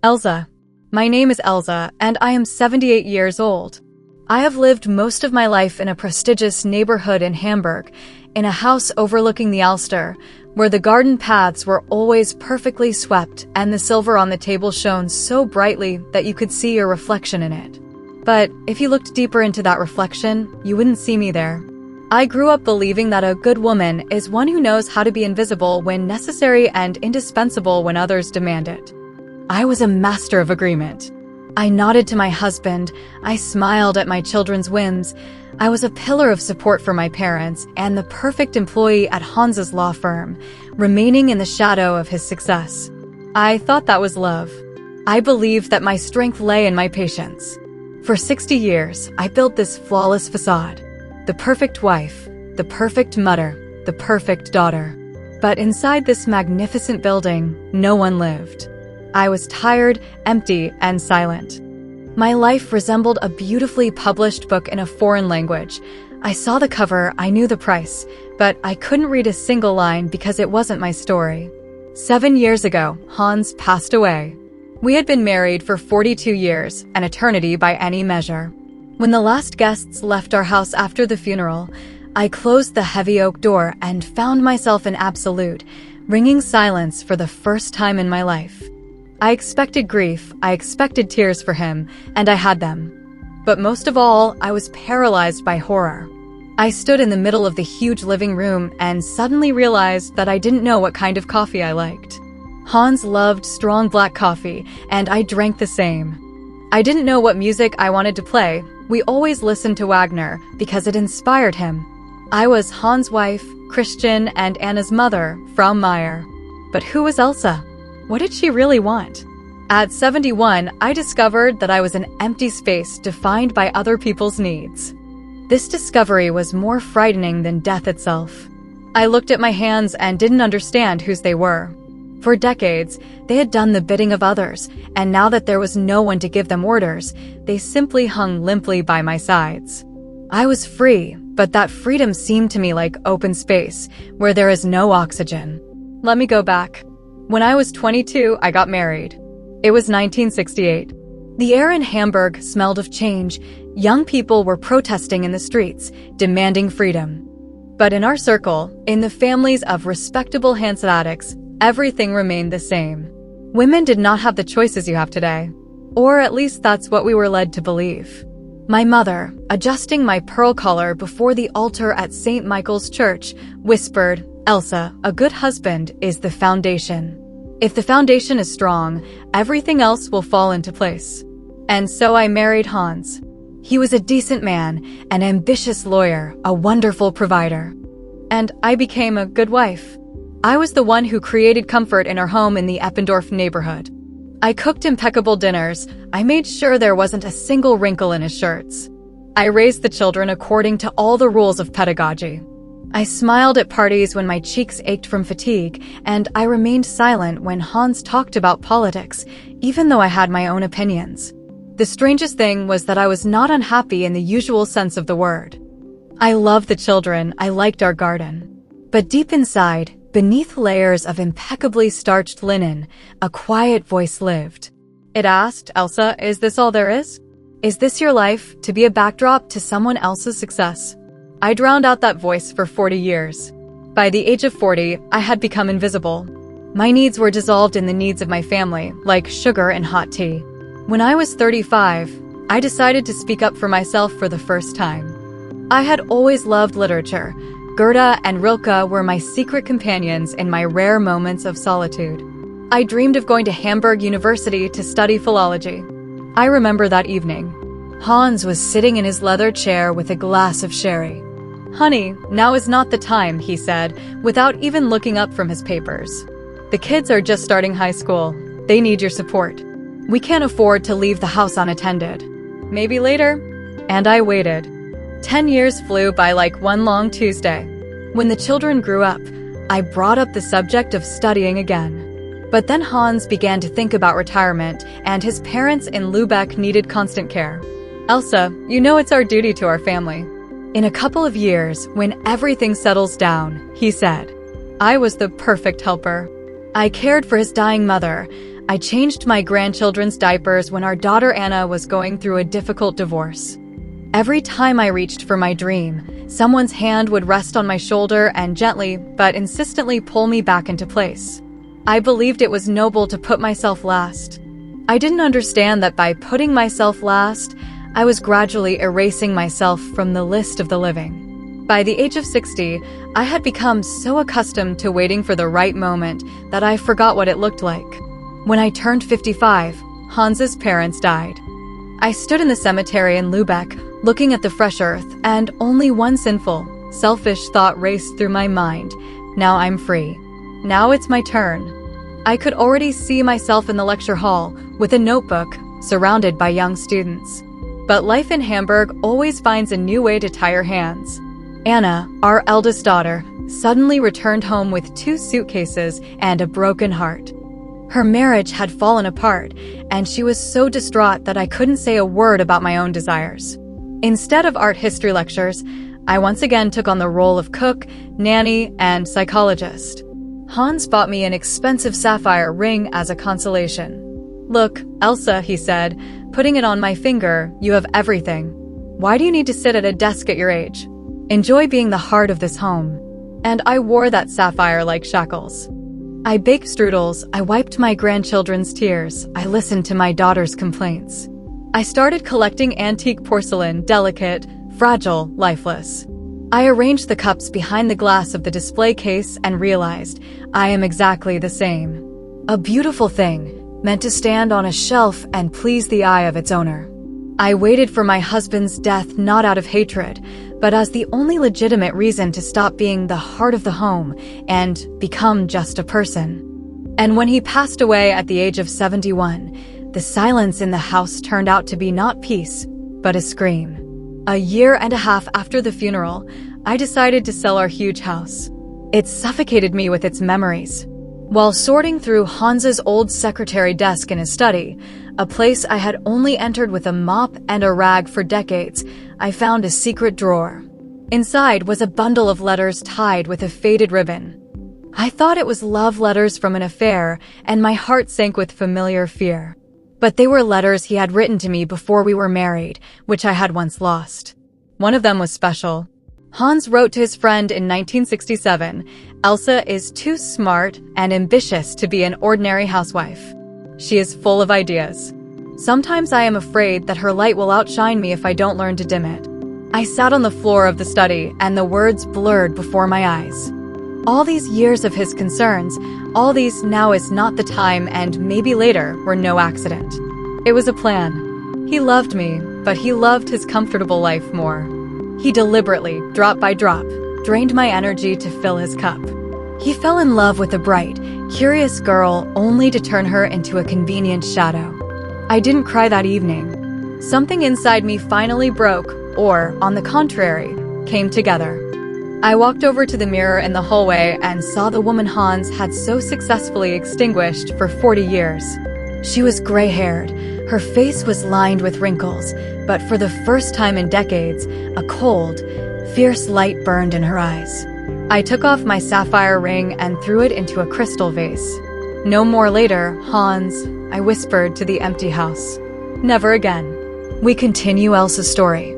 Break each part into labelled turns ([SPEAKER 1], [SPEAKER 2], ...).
[SPEAKER 1] Elsa. My name is Elsa, and I am 78 years old. I have lived most of my life in a prestigious neighborhood in Hamburg, in a house overlooking the Alster, where the garden paths were always perfectly swept and the silver on the table shone so brightly that you could see your reflection in it. But if you looked deeper into that reflection, you wouldn't see me there. I grew up believing that a good woman is one who knows how to be invisible when necessary and indispensable when others demand it. I was a master of agreement. I nodded to my husband, I smiled at my children's whims, I was a pillar of support for my parents and the perfect employee at Hans's law firm, remaining in the shadow of his success. I thought that was love. I believed that my strength lay in my patience. For 60 years, I built this flawless facade. The perfect wife, the perfect mother, the perfect daughter. But inside this magnificent building, no one lived. I was tired, empty, and silent. My life resembled a beautifully published book in a foreign language. I saw the cover, I knew the price, but I couldn't read a single line because it wasn't my story. 7 years ago, Hans passed away. We had been married for 42 years, an eternity by any measure. When the last guests left our house after the funeral, I closed the heavy oak door and found myself in absolute, ringing silence for the first time in my life. I expected grief, I expected tears for him, and I had them. But most of all, I was paralyzed by horror. I stood in the middle of the huge living room and suddenly realized that I didn't know what kind of coffee I liked. Hans loved strong black coffee, and I drank the same. I didn't know what music I wanted to play. We always listened to Wagner because it inspired him. I was Hans' wife, Christian, and Anna's mother, Frau Meyer. But who was Elsa? What did she really want? At 71, I discovered that I was an empty space defined by other people's needs. This discovery was more frightening than death itself. I looked at my hands and didn't understand whose they were. For decades, they had done the bidding of others, and now that there was no one to give them orders, they simply hung limply by my sides. I was free, but that freedom seemed to me like open space, where there is no oxygen. Let me go back. When I was 22, I got married. It was 1968. The air in Hamburg smelled of change. Young people were protesting in the streets, demanding freedom. But in our circle, in the families of respectable Hanseatics, everything remained the same. Women did not have the choices you have today. Or at least that's what we were led to believe. My mother, adjusting my pearl collar before the altar at St. Michael's Church, whispered, "Elsa, a good husband is the foundation. If the foundation is strong, everything else will fall into place." And so I married Hans. He was a decent man, an ambitious lawyer, a wonderful provider. And I became a good wife. I was the one who created comfort in our home in the Eppendorf neighborhood. I cooked impeccable dinners. I made sure there wasn't a single wrinkle in his shirts. I raised the children according to all the rules of pedagogy. I smiled at parties when my cheeks ached from fatigue, and I remained silent when Hans talked about politics, even though I had my own opinions. The strangest thing was that I was not unhappy in the usual sense of the word. I loved the children, I liked our garden. But deep inside, beneath layers of impeccably starched linen, a quiet voice lived. It asked, "Elsa, is this all there is? Is this your life, to be a backdrop to someone else's success?" I drowned out that voice for 40 years. By the age of 40, I had become invisible. My needs were dissolved in the needs of my family, like sugar and hot tea. When I was 35, I decided to speak up for myself for the first time. I had always loved literature. Goethe and Rilke were my secret companions in my rare moments of solitude. I dreamed of going to Hamburg University to study philology. I remember that evening. Hans was sitting in his leather chair with a glass of sherry. "Honey, now is not the time," he said, without even looking up from his papers. "The kids are just starting high school. They need your support. We can't afford to leave the house unattended. Maybe later." And I waited. 10 years flew by like one long Tuesday. When the children grew up, I brought up the subject of studying again. But then Hans began to think about retirement, and his parents in Lübeck needed constant care. "Elsa, you know it's our duty to our family. In a couple of years, when everything settles down," he said. I was the perfect helper. I cared for his dying mother. I changed my grandchildren's diapers when our daughter Anna was going through a difficult divorce. Every time I reached for my dream, someone's hand would rest on my shoulder and gently but insistently pull me back into place. I believed it was noble to put myself last. I didn't understand that by putting myself last, I was gradually erasing myself from the list of the living. By the age of 60, I had become so accustomed to waiting for the right moment that I forgot what it looked like. When I turned 55, Hans's parents died. I stood in the cemetery in Lübeck, looking at the fresh earth, and only one sinful, selfish thought raced through my mind. Now I'm free. Now it's my turn. I could already see myself in the lecture hall, with a notebook, surrounded by young students. But life in Hamburg always finds a new way to tie your hands. Anna, our eldest daughter, suddenly returned home with 2 suitcases and a broken heart. Her marriage had fallen apart, and she was so distraught that I couldn't say a word about my own desires. Instead of art history lectures, I once again took on the role of cook, nanny, and psychologist. Hans bought me an expensive sapphire ring as a consolation. "Look, Elsa," he said, putting it on my finger, "you have everything. Why do you need to sit at a desk at your age? Enjoy being the heart of this home." And I wore that sapphire like shackles. I baked strudels, I wiped my grandchildren's tears, I listened to my daughter's complaints. I started collecting antique porcelain, delicate, fragile, lifeless. I arranged the cups behind the glass of the display case and realized I am exactly the same. A beautiful thing, meant to stand on a shelf and please the eye of its owner. I waited for my husband's death not out of hatred, but as the only legitimate reason to stop being the heart of the home and become just a person. And when he passed away at the age of 71, the silence in the house turned out to be not peace, but a scream. A year and a half after the funeral, I decided to sell our huge house. It suffocated me with its memories. While sorting through Hans's old secretary desk in his study, a place I had only entered with a mop and a rag for decades, I found a secret drawer. Inside was a bundle of letters tied with a faded ribbon. I thought it was love letters from an affair, and my heart sank with familiar fear. But they were letters he had written to me before we were married, which I had once lost. One of them was special. Hans wrote to his friend in 1967, "Elsa is too smart and ambitious to be an ordinary housewife. She is full of ideas. Sometimes I am afraid that her light will outshine me if I don't learn to dim it." I sat on the floor of the study, and the words blurred before my eyes. All these years of his concerns, all these "now is not the time" and "maybe later" were no accident. It was a plan. He loved me, but he loved his comfortable life more. He deliberately, drop by drop, drained my energy to fill his cup. He fell in love with a bright, curious girl only to turn her into a convenient shadow. I didn't cry that evening. Something inside me finally broke, or, on the contrary, came together. I walked over to the mirror in the hallway and saw the woman Hans had so successfully extinguished for 40 years. She was gray-haired, her face was lined with wrinkles, but for the first time in decades, a cold, fierce light burned in her eyes. I took off my sapphire ring and threw it into a crystal vase. No more later, Hans, I whispered to the empty house. Never again. We continue Elsa's story.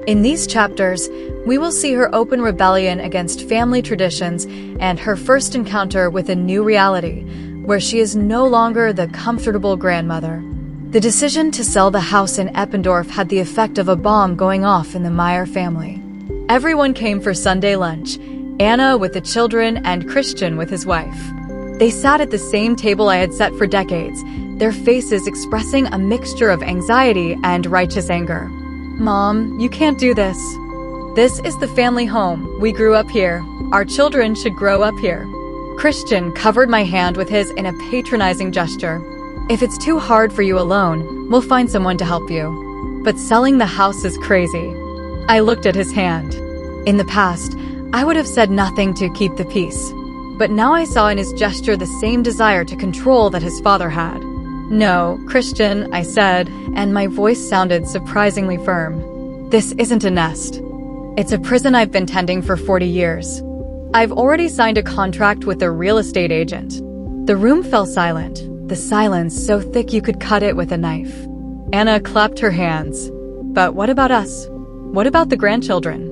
[SPEAKER 1] In these chapters, we will see her open rebellion against family traditions and her first encounter with a new reality, where she is no longer the comfortable grandmother. The decision to sell the house in Eppendorf had the effect of a bomb going off in the Meyer family. Everyone came for Sunday lunch, Anna with the children and Christian with his wife. They sat at the same table I had set for decades, their faces expressing a mixture of anxiety and righteous anger. "Mom, you can't do this. This is the family home. We grew up here. Our children should grow up here." Christian covered my hand with his in a patronizing gesture. "If it's too hard for you alone, we'll find someone to help you. But selling the house is crazy." I looked at his hand. In the past, I would have said nothing to keep the peace. But now I saw in his gesture the same desire to control that his father had. "No, Christian," I said, and my voice sounded surprisingly firm. "This isn't a nest. It's a prison I've been tending for 40 years. I've already signed a contract with a real estate agent." The room fell silent. the silence so thick you could cut it with a knife. Anna clapped her hands. But what about us? What about the grandchildren?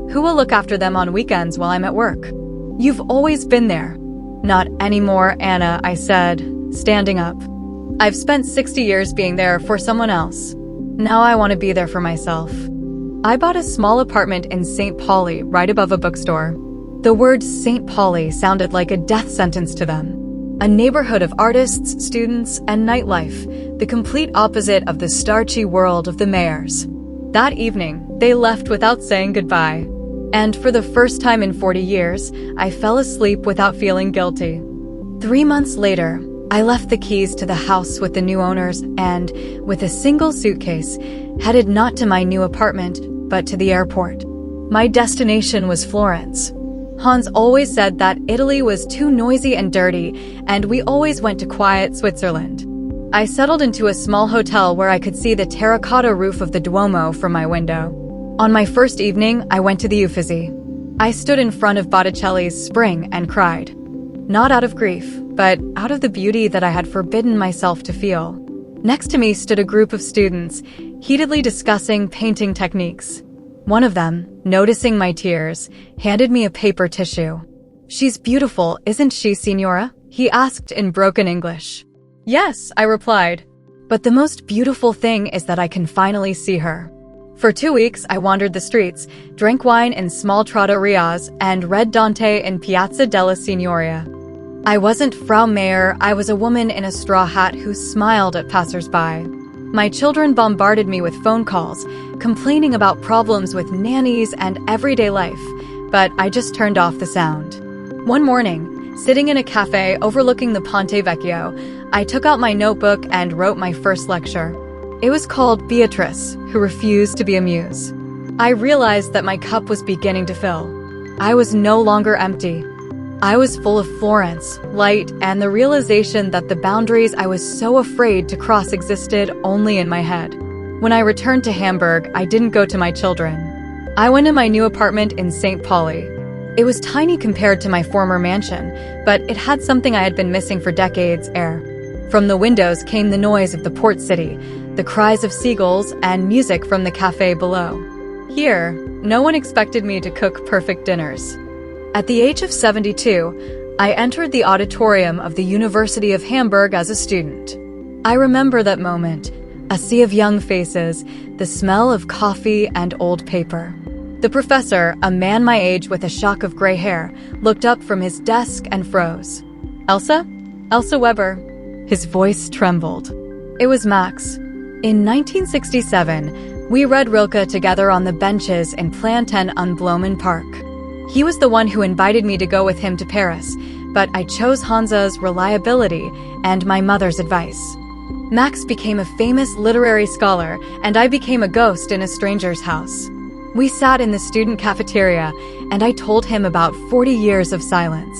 [SPEAKER 1] Who will look after them on weekends while I'm at work? You've always been there. Not anymore, Anna, I said, standing up. I've spent 60 years being there for someone else. Now I want to be there for myself. I bought a small apartment in St. Pauli, right above a bookstore. The word St. Pauli sounded like a death sentence to them. A neighborhood of artists, students, and nightlife, the complete opposite of the starchy world of the mayors. That evening, they left without saying goodbye. And for the first time in 40 years, I fell asleep without feeling guilty. 3 months later, I left the keys to the house with the new owners and, with a single suitcase, headed not to my new apartment, but to the airport. My destination was Florence. Hans always said that Italy was too noisy and dirty, and we always went to quiet Switzerland. I settled into a small hotel where I could see the terracotta roof of the Duomo from my window. On my first evening, I went to the Uffizi. I stood in front of Botticelli's Spring and cried. Not out of grief, but out of the beauty that I had forbidden myself to feel. Next to me stood a group of students, heatedly discussing painting techniques. One of them, noticing my tears, handed me a paper tissue. "She's beautiful, isn't she, Signora?" he asked in broken English. "Yes," I replied. "But the most beautiful thing is that I can finally see her." For 2 weeks, I wandered the streets, drank wine in small trattorias, and read Dante in Piazza della Signoria. I wasn't Frau Mayor, I was a woman in a straw hat who smiled at passers-by. My children bombarded me with phone calls, complaining about problems with nannies and everyday life, but I just turned off the sound. One morning, sitting in a cafe overlooking the Ponte Vecchio, I took out my notebook and wrote my first lecture. It was called Beatrice, Who Refused to be a Muse. I realized that my cup was beginning to fill. I was no longer empty. I was full of Florence, light, and the realization that the boundaries I was so afraid to cross existed only in my head. When I returned to Hamburg, I didn't go to my children. I went to my new apartment in St. Pauli. It was tiny compared to my former mansion, but it had something I had been missing for decades: air. From the windows came the noise of the port city, the cries of seagulls, and music from the cafe below. Here, no one expected me to cook perfect dinners. At the age of 72, I entered the auditorium of the University of Hamburg as a student. I remember that moment, a sea of young faces, the smell of coffee and old paper. The professor, a man my age with a shock of gray hair, looked up from his desk and froze. "Elsa? Elsa Weber." His voice trembled. It was Max. In 1967, we read Rilke together on the benches in Planten und Blumen Park. He was the one who invited me to go with him to Paris, but I chose Hansa's reliability and my mother's advice. Max became a famous literary scholar, and I became a ghost in a stranger's house. We sat in the student cafeteria, and I told him about 40 years of silence.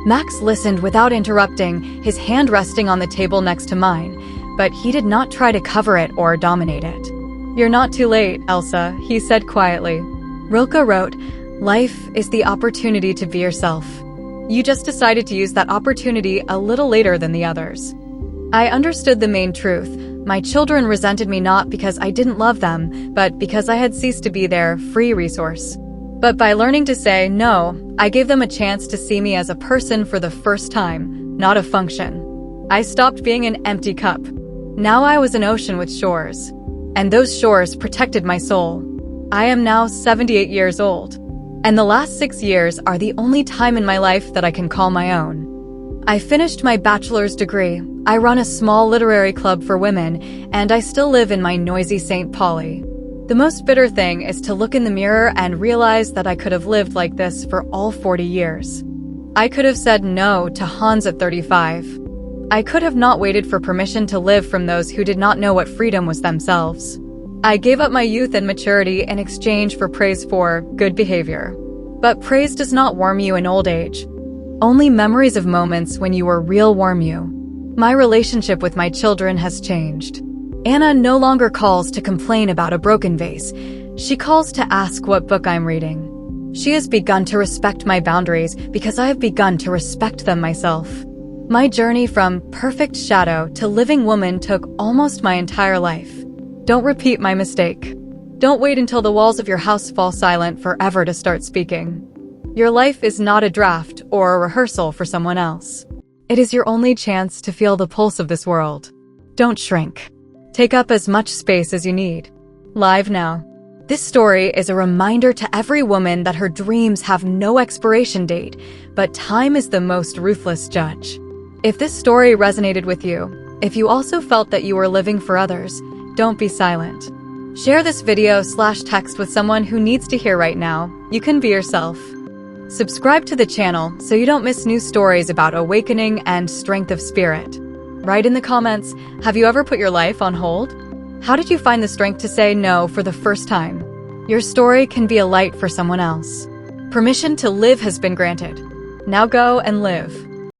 [SPEAKER 1] Max listened without interrupting, his hand resting on the table next to mine, but he did not try to cover it or dominate it. "You're not too late, Elsa," he said quietly. Rilke wrote, "Life is the opportunity to be yourself. You just decided to use that opportunity a little later than the others." I understood the main truth. My children resented me not because I didn't love them, but because I had ceased to be their free resource. But by learning to say no, I gave them a chance to see me as a person for the first time, not a function. I stopped being an empty cup. Now I was an ocean with shores. And those shores protected my soul. I am now 78 years old. And the last 6 years are the only time in my life that I can call my own. I finished my bachelor's degree, I run a small literary club for women, and I still live in my noisy St. Pauli. The most bitter thing is to look in the mirror and realize that I could have lived like this for all 40 years. I could have said no to Hans at 35. I could have not waited for permission to live from those who did not know what freedom was themselves. I gave up my youth and maturity in exchange for praise for good behavior. But praise does not warm you in old age. Only memories of moments when you were real warm you. My relationship with my children has changed. Anna no longer calls to complain about a broken vase. She calls to ask what book I'm reading. She has begun to respect my boundaries because I have begun to respect them myself. My journey from perfect shadow to living woman took almost my entire life. Don't repeat my mistake. Don't wait until the walls of your house fall silent forever to start speaking. Your life is not a draft or a rehearsal for someone else. It is your only chance to feel the pulse of this world. Don't shrink. Take up as much space as you need. Live now. This story is a reminder to every woman that her dreams have no expiration date, but time is the most ruthless judge. If this story resonated with you, if you also felt that you were living for others, don't be silent. Share this video/text with someone who needs to hear right now. You can be yourself. Subscribe to the channel so you don't miss new stories about awakening and strength of spirit. Write in the comments, have you ever put your life on hold? How did you find the strength to say no for the first time? Your story can be a light for someone else. Permission to live has been granted. Now go and live.